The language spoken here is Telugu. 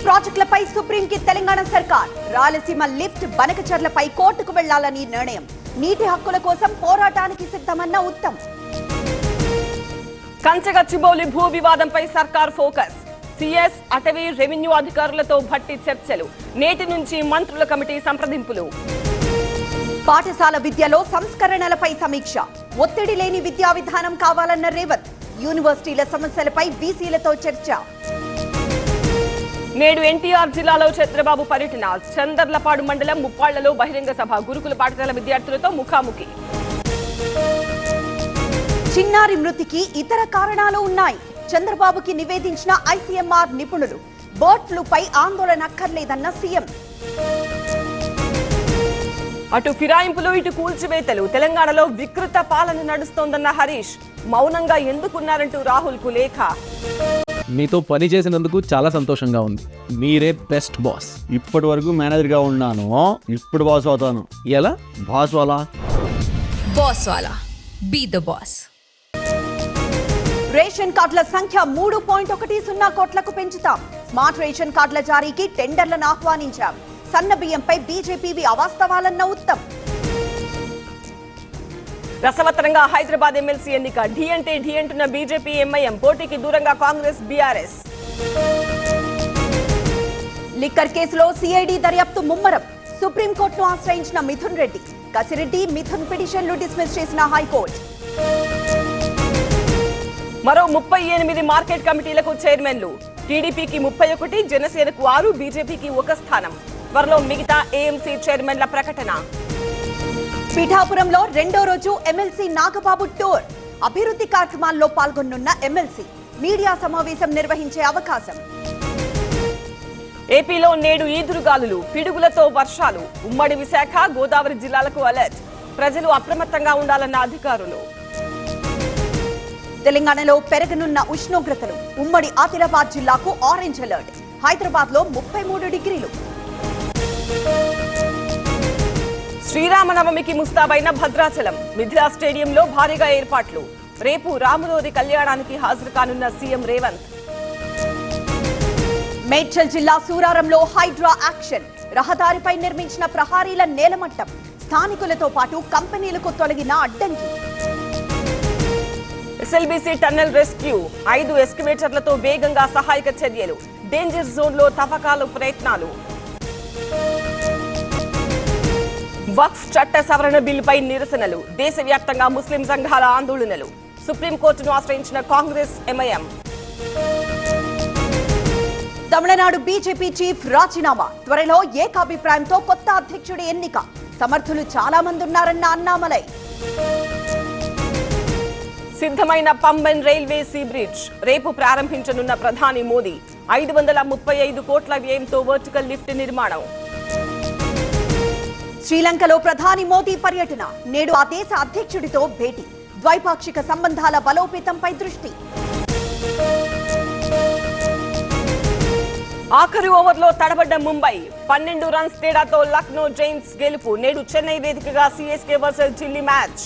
ప్రాజెక్టులపై సుప్రీంకి తెలంగాణ సర్కార్. రాయలసీమ లిఫ్ట్ బనకచర్లపై కోర్టుకు వెళ్లాలని నిర్ణయం. నీటి హక్కుల కోసం పోరాటానికి సిద్ధమన్న ఉత్తమ్. కంచగచ్చిబౌలి భూ వివాదంపై సర్కార్ ఫోకస్. సిఎస్, అటవీ, రెవెన్యూ అధికారులతో భట్టి చర్చలు. నేటి నుంచి మంత్రుల కమిటీ సంప్రదింపులు. పాఠశాల విద్యలో సంస్కరణలపై సమీక్ష. ఒత్తిడి లేని విద్యా విధానం కావాలన్న రేవంత్. యూనివర్సిటీల సమస్యలపై వీసీలతో చర్చ. నేడు ఎన్టీఆర్ జిల్లాలో చంద్రబాబు పర్యటన. చందర్లపాడు మండలం ముప్పాళ్లలో బహిరంగ సభ. గురుకుల పాఠశాల విద్యార్థులతో ముఖాముఖి. చిన్నారి మృతికి ఇతర కారణాలు ఉన్నాయి. చంద్రబాబుకి నివేదించిన ఐసీఎంఆర్ నిపుణులు. బర్డ్ ఫ్లూపై ఆందోళన అక్కర్లేదన్న సీఎం. అటు ఫిరాయింపులు, ఇటు కూల్చివేతలు. తెలంగాణలో వికృత పాలన నడుస్తోందన్న హరీష్. మౌనంగా ఎందుకున్నారంటూ రాహుల్ కు లేఖ. మీతో పని చేసినందుకు చాలా సంతోషంగా ఉంది. మీరే బెస్ట్ బాస్. ఇప్పటి వరకు మేనేజర్గా ఉన్నాను, ఇప్పుడు బాస్ అవుతాను. ఎలా? బాస్ వాలా బాస్ వాలా బీ ద బాస్. రేషన్ కార్డుల సంఖ్య 3.10 కోట్లకు పెంచుతాం. స్మార్ట్ రేషన్ కార్డుల జారీకి టెండర్లను ఆహ్వానించాం. సన్న బియ్యంపై బీజేపీవి అవాస్తవాలన్న ఉత్తమ్. రసవత్తరంగా హైదరాబాద్ ఎమ్మెల్సీ ఎన్నిక. ఢీ అంటే ఢీ అంటున్న బీజేపీ, ఎంఐఎం. పోటీకి దూరంగా కాంగ్రెస్, బీఆర్ఎస్. లిక్కర్ కేసులో సిఐడి దర్యాప్తు ముమ్మరం. సుప్రీంకోర్టును ఆశ్రయించిన మిథున్ రెడ్డి. కసిరెడ్డి, మిథున్ పిటిషన్లు డిస్మిస్ చేసిన హైకోర్టు. మరో 38 మార్కెట్ కమిటీలకు చైర్మన్లు. టీడీపీకి 31, జనసేనకు 6, బీజేపీకి 1 స్థానం. త్వరలో మిగతా ఏఎంసీ చైర్మన్ల ప్రకటన. పిఠాపురంలో రెండో రోజు ఎమ్మెల్సీ నాగబాబు టూర్. అభివృద్ధి కార్యక్రమాల్లో పాల్గొనున్న ఎమ్మెల్సీ. మీడియా సమావేశం నిర్వహించే అవకాశం. ఏపీలో నేడు ఈదురుగాలులు, పిడుగులతో వర్షాలు. ఉమ్మడి విశాఖ, గోదావరి జిల్లాలకు అలర్ట్. ప్రజలు అప్రమత్తంగా ఉండాలన్న అధికారులు. తెలంగాణలో పెరగనున్న ఉష్ణోగ్రతలు. ఉమ్మడి ఆదిలాబాద్ జిల్లాకు ఆరెంజ్ అలర్ట్. హైదరాబాద్ లో 33 డిగ్రీలు. శ్రీరామనవమికి ముస్తాబైన భద్రాచలం. మిథిలా స్టేడియంలో భారీగా ఏర్పాట్లు. రేపు రాములోరి కళ్యాణానికి హాజరు కానున్న సీఎం రేవంత్. మేడ్చల్ జిల్లా సూరారంలో హైడ్రా యాక్షన్. రహదారిపై నిర్మించిన ప్రహారీల నేలమట్టం. స్థానికులతో పాటు కంపెనీలకు తొలగిన అడ్డంకి. SLBC tunnel rescue. 5 ఎస్కవేటర్లతో వేగంగా సహాయక చర్యలు. డేంజర్ జోన్ లో తవ్వకాలు ప్రయత్నాలు. వక్ఫ్ చట్ట సవరణ బిల్లుపై నిరసనలు. దేశవ్యాప్తంగా ముస్లిం సంఘాల ఆందోళనలు. సుప్రీంకోర్టును ఆశ్రయించిన Congress, MIM. Tamil Nadu BJP chief రాజీనామా. త్వరలో ఏకాభిప్రాయంతో కొత్త అధ్యక్షుడి ఎన్నిక. సమర్థులు చాలా మంది ఉన్నారన్న అన్నామలై. సిద్ధమైన పంబన్ రైల్వే సీ బ్రిడ్జ్. రేపు ప్రారంభించనున్న ప్రధాని మోదీ. 535 కోట్ల వ్యయంతో వర్టికల్ లిఫ్ట్ నిర్మాణం. శ్రీలంకలో ప్రధాని మోదీ పర్యటన. నేడు ఆ దేశ అధ్యక్షుడితో భేటీ. ద్వైపాక్షిక సంబంధాల బలోపేతంపై దృష్టి. ఆఖరి ఓవర్లో తడబడ్డ ముంబై. 12 రన్స్ తేడాతో లక్నో జైంట్స్ గెలుపు. నేడు చెన్నై వేదికగా సిఎస్కే వర్సెస్ ఢిల్లీ మ్యాచ్.